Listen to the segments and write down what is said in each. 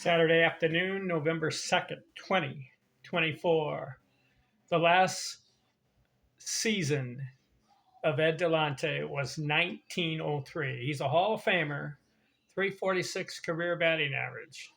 Saturday afternoon, November 2nd, 2024. The last season of Ed Delahanty was 1903. He's a Hall of Famer, 346 career batting average,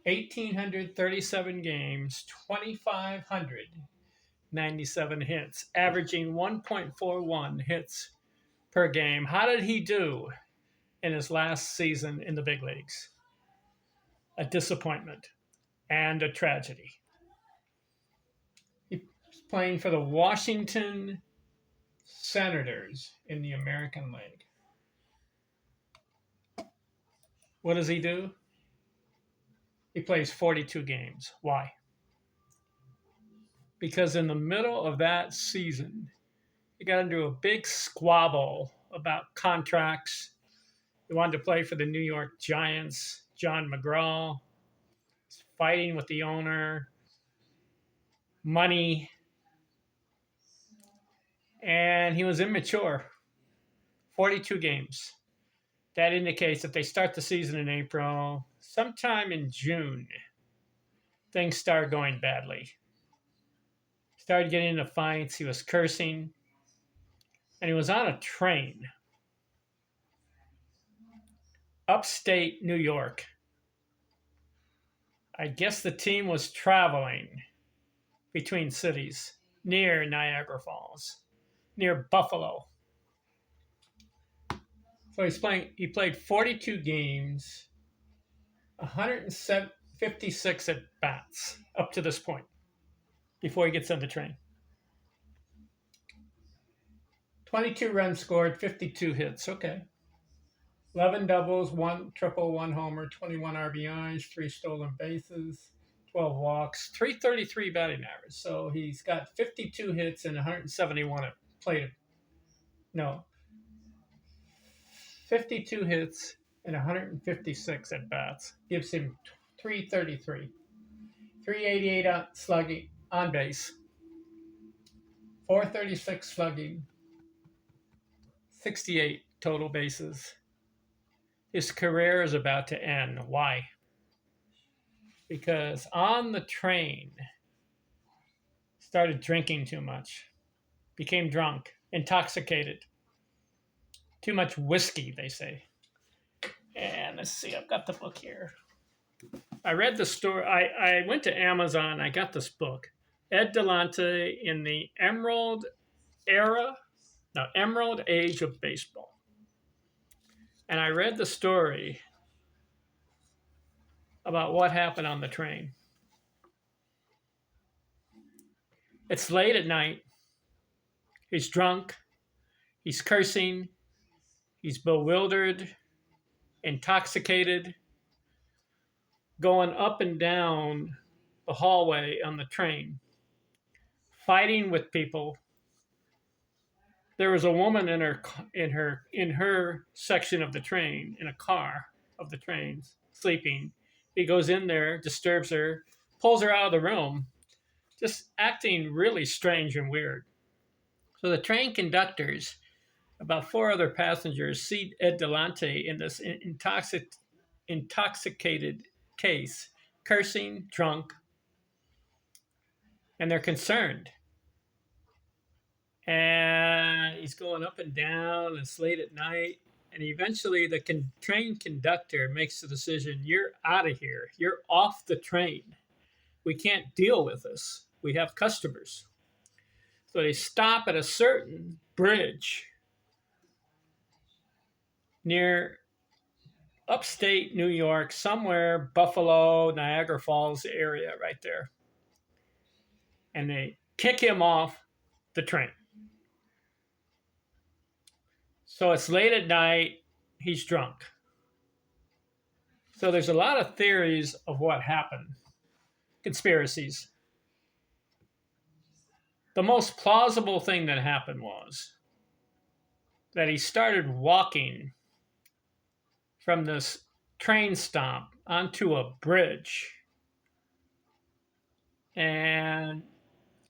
1,837 games, 2,597 hits, averaging 1.41 hits per game. How did he do in his last season in the big leagues? A disappointment and a tragedy. He's playing for the Washington Senators in the American League. What does he do? He plays 42 games. Why? Because in the middle of that season, he got into a big squabble about contracts. He wanted to play for the New York Giants. John McGraw was fighting with the owner, money, and he was immature. 42 games. That indicates that they start the season in April. Sometime in June, things started going badly. Started getting into fights. He was cursing. And he was on a train. Upstate New York. I guess the team was traveling between cities near Niagara Falls, near Buffalo. So he played 42 games, 156 at bats up to this point before he gets on the train. 22 runs scored, 52 hits. Okay. 11 doubles, 1 triple, 1 homer, 21 RBIs, 3 stolen bases, 12 walks, 333 batting average. So he's got 52 hits and 171 at plate. No. 52 hits and 156 at bats. Gives him 333. 388 slugging on base. 436 slugging. 68 total bases. His career is about to end. Why? Because on the train, started drinking too much, became drunk, intoxicated. Too much whiskey, they say. And let's see, I've got the book here. I read the story. I went to Amazon. I got this book, Ed Delahanty in the Emerald Age of Baseball. And I read the story about what happened on the train. It's late at night. He's drunk. He's cursing. He's bewildered, intoxicated, going up and down the hallway on the train, fighting with people. There was a woman in her section of the train, in a car of the train, sleeping. He goes in there, disturbs her, pulls her out of the room, just acting really strange and weird. So the train conductors, about 4 other passengers, see Ed Delahanty in this intoxicated case, cursing, drunk, and they're concerned. And he's going up and down, it's late at night, and eventually the train conductor makes the decision, you're out of here, you're off the train. We can't deal with this. We have customers. So they stop at a certain bridge near upstate New York, somewhere, Buffalo, Niagara Falls area right there. And they kick him off the train. So it's late at night, he's drunk. So there's a lot of theories of what happened, conspiracies. The most plausible thing that happened was that he started walking from this train stop onto a bridge. And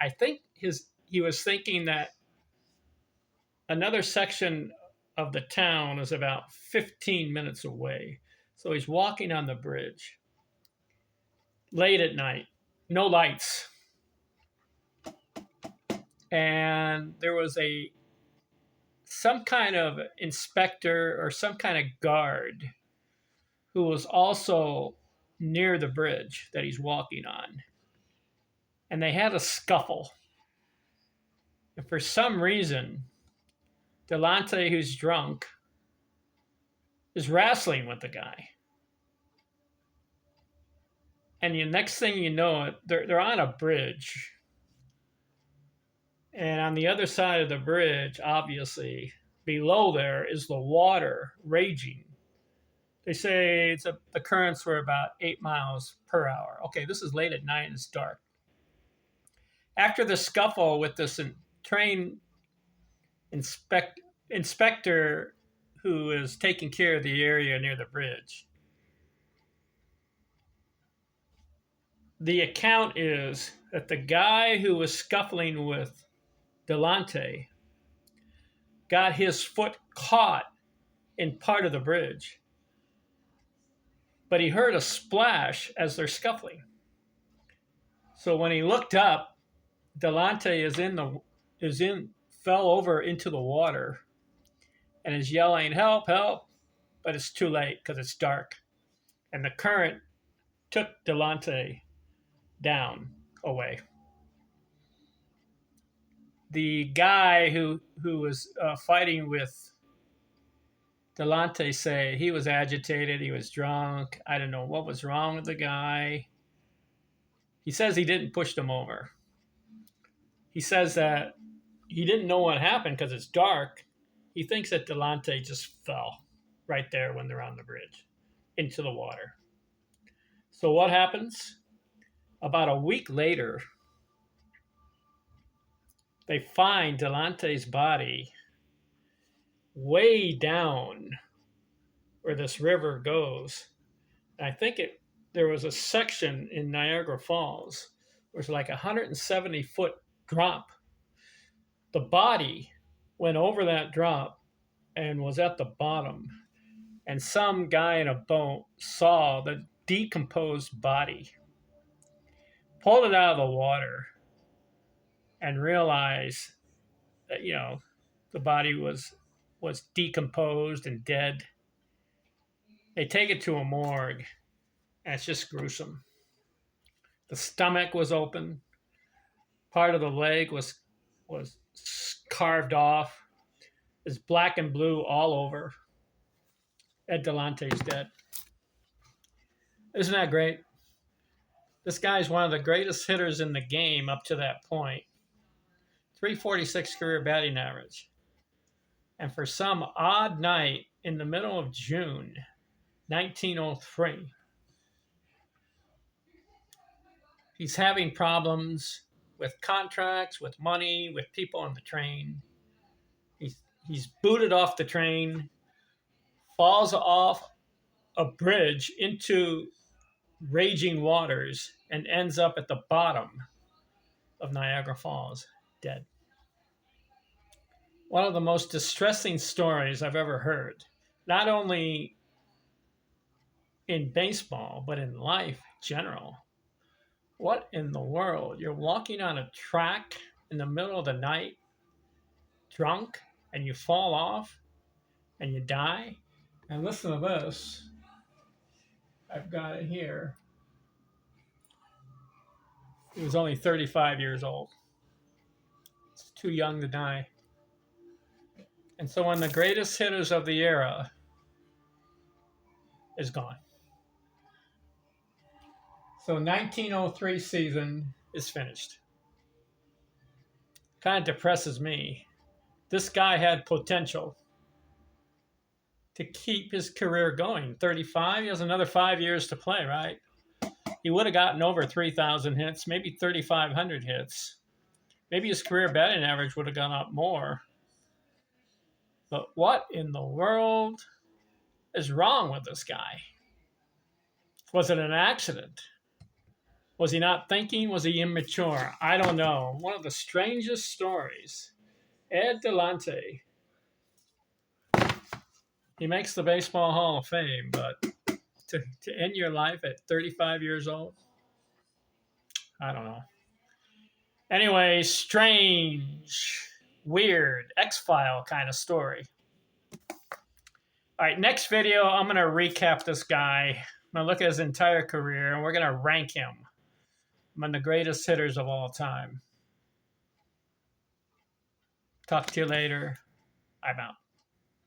I think he was thinking that another section of the town is about 15 minutes away. So he's walking on the bridge late at night, no lights. And there was some kind of inspector or some kind of guard who was also near the bridge that he's walking on. And they had a scuffle. And for some reason, Delahanty, who's drunk, is wrestling with the guy. And the next thing you know, they're on a bridge. And on the other side of the bridge, obviously, below there is the water raging. They say the currents were about 8 miles per hour. Okay, this is late at night and it's dark. After the scuffle with this train inspector who is taking care of the area near the bridge, the account is that the guy who was scuffling with Delahanty got his foot caught in part of the bridge, but he heard a splash as they're scuffling. So when he looked up, Delahanty fell over into the water and is yelling, "Help, help," but it's too late because it's dark. And the current took Delahanty down away. The guy who was fighting with Delahanty say he was agitated, he was drunk. I don't know what was wrong with the guy. He says he didn't push him over. He says that he didn't know what happened because it's dark. He thinks that Delahanty just fell right there when they're on the bridge into the water. So what happens? About a week later, they find Delahanty's body way down where this river goes. And I think there was a section in Niagara Falls where it's like a 170-foot drop. The body went over that drop and was at the bottom. And some guy in a boat saw the decomposed body, pulled it out of the water, and realized that, the body was decomposed and dead. They take it to a morgue, and it's just gruesome. The stomach was open. Part of the leg was carved off. It's black and blue all over. Ed Delahanty's dead. Isn't that great? This guy's one of the greatest hitters in the game up to that point. 346 career batting average. And for some odd night in the middle of June 1903, he's having problems with contracts, with money, with people on the train. He's booted off the train, falls off a bridge into raging waters, and ends up at the bottom of Niagara Falls, dead. One of the most distressing stories I've ever heard, not only in baseball, but in life in general. What in the world? You're walking on a track in the middle of the night, drunk, and you fall off and you die? And listen to this. I've got it here. He was only 35 years old. It's too young to die. And so one of the greatest hitters of the era is gone. So 1903 season is finished. Kind of depresses me. This guy had potential to keep his career going. 35, he has another 5 years to play, right? He would have gotten over 3,000 hits, maybe 3,500 hits. Maybe his career batting average would have gone up more. But what in the world is wrong with this guy? Was it an accident? Was he not thinking? Was he immature? I don't know. One of the strangest stories. Ed Delahanty. He makes the Baseball Hall of Fame, but to end your life at 35 years old? I don't know. Anyway, strange, weird, X-File kind of story. All right, next video, I'm going to recap this guy. I'm going to look at his entire career, and we're going to rank him among the greatest hitters of all time. Talk to you later. I'm out.